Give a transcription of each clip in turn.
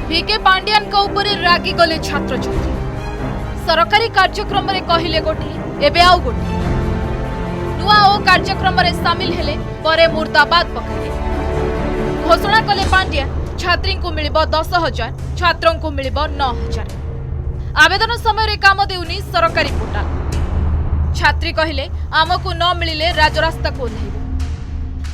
भिके पांड्यान को ऊपर रागी गले छात्र छात्री सरकारी कार्यक्रम रे कहिले गोटे एबे आउ गोटे नुआ ओ कार्यक्रम रे शामिल हेले परे मुर्दाबाद पकाइले घोषणा कले पांड्या छात्री को मिलिबो 10,000 छात्रों को मिलिबो 9,000 आवेदन समय रे काम देउनी सरकारी पोर्टाल छात्री कहिले आमको न मिलिले राजरास्ता को ओह्लैबो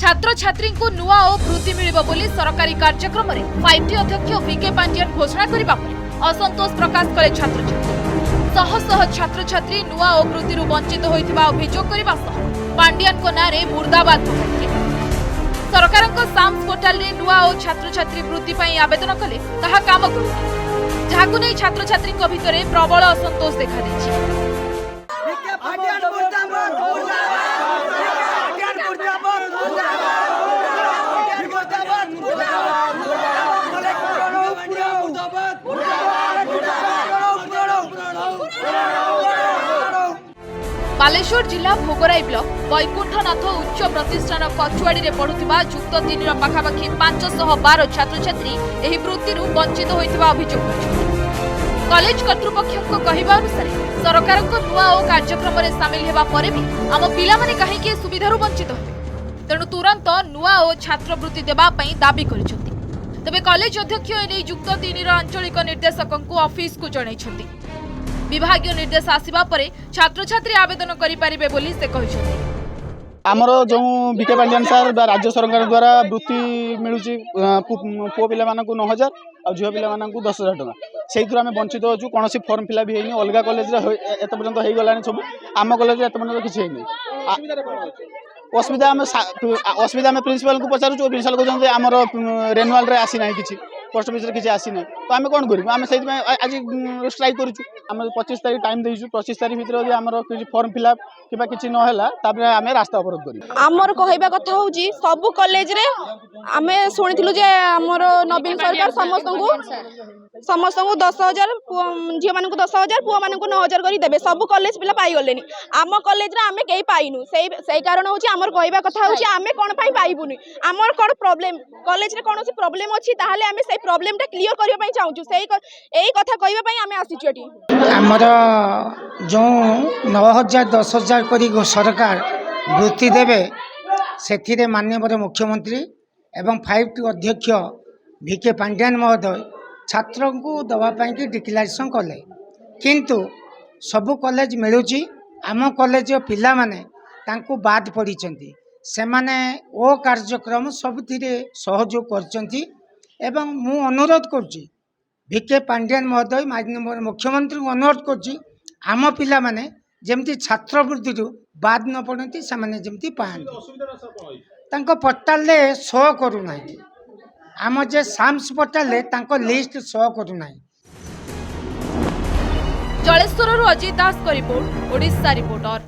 छात्र छात्री को नुआ ओ वृत्ति मिलिबो बोली सरकारी कार्यक्रम रे 5T अध्यक्ष भिके पांड्यान घोषणा करिबा परे असंतोष प्रकाश कले छात्र छात्री शह शह छात्र छात्री नुआ ओ वृत्ति वंचित होइथिबा अभियोग करिबा सह पांड्यान को नारे मुर्दाबाद पकाइले सरकार को साम्स पोर्टाल रे नुआ ओ छात्र छात्री वृत्ति पई आवेदन कले ताहा काम करू जाहाकु नै छात्र छात्री को भितरे प्रबल असंतोष देखा दैछि बालेश्वर जिला भोगराई ब्लॉक वैकुंठनाथ उच्च प्रतिष्ठान कचुआड़ी में पढ़ुवा जुक्त 3 पाखापाखि 512 छात्र छात्री एही वृत्ति वंचित होइथिबा अभियोग करछथि कॉलेज कर्तृपक्ष कहवा अनुसार सरकार को नुआ ओ कार्यक्रम में सामिल हेबा परे भी आम पिला माने काहेकि सुविधारू वंचित होबे तेणु तुरंत नुआ ओ छात्रवृत्ति देबा पई दाबी करिसथि तबे कॉलेज अध्यक्ष एने जुक्त 3 आंचलिक निर्देशक ऑफिस को जणाइछथि विभागीय निर्देश आसिबा परे छात्र छात्री आवेदन करि परिबे बोली से कहिसथि आमर जो भिके पांड्यान सर राज्य सरकार द्वारा वृत्ति मिलूची पुओ पिला मानकु 9,000 और झियो पिला मानकु 10,000 टका से आम वंचित होचु कौन फॉर्म फिलअप भी होनी अलग कॉलेज एत पर्यंत हो गला सब आम कॉलेज एत पर्यंत किसी असुविधा आम प्रिंसिपाल को पचारूँ प्रिंसिपाल कहते आमर रेनुआल रे आसी ना किसी पोस्ट ऑफिस किसी आसी ना तो आम कौन करूँ आम से आज स्ट्राइक करूँ 25 तारीख टाइम देचु 25 तारीख भर आम फॉर्म फिलअप किबा किछि न होला तापर आमे रास्ता अवरोध करी आमर कहबा कथा होजी सब कॉलेज रे आमे सुनिथिलु जे आमर नवीन सरकार समस्त को 10,000 झियो मानकु 10,000 पुओ मानकु 9,000 करी देबे सब कॉलेज पिला पाई गलेनी आम कॉलेज रे आमे केई पाइनु सेही कारण होची आमर कहबा कथा होची आमे कोन पई पाइबुनी आमर कोन प्रॉब्लम कॉलेज रे कोनोसी प्रॉब्लम अछि ताहाले आमे सेही प्रॉब्लम टा क्लियर करियो पई चाहूछु सेही एई कथा कहबा पई आमे आसीछु एठी आमर जो 9,000 10,000 करी सरकार वृत्ति देवे से माननीय मुख्यमंत्री एवं 5T अध्यक्ष भिके पांड्यान महोदय छात्र को दवापाई की डिक्लेरेशन कले किंतु सबु कॉलेज मिलूची आम कॉलेज पिला माने तांको बाद पड़ी से माने ओ कार्यक्रम सबुथिरे सहयोग करचंती एवं मु अनुरोध करची भिके पांड्यान महोदय माननीय मुख्यमंत्री को अनुरोध करची आम पिला माने जेमती छात्रवृत्ति बाद न पड़ती से जमती पाती पोर्टाल शो करूना आम जे साम्स पोर्टाल लिस्ट शो करूना। जलेश्वर अजित दास का रिपोर्ट ओडिशा रिपोर्टर।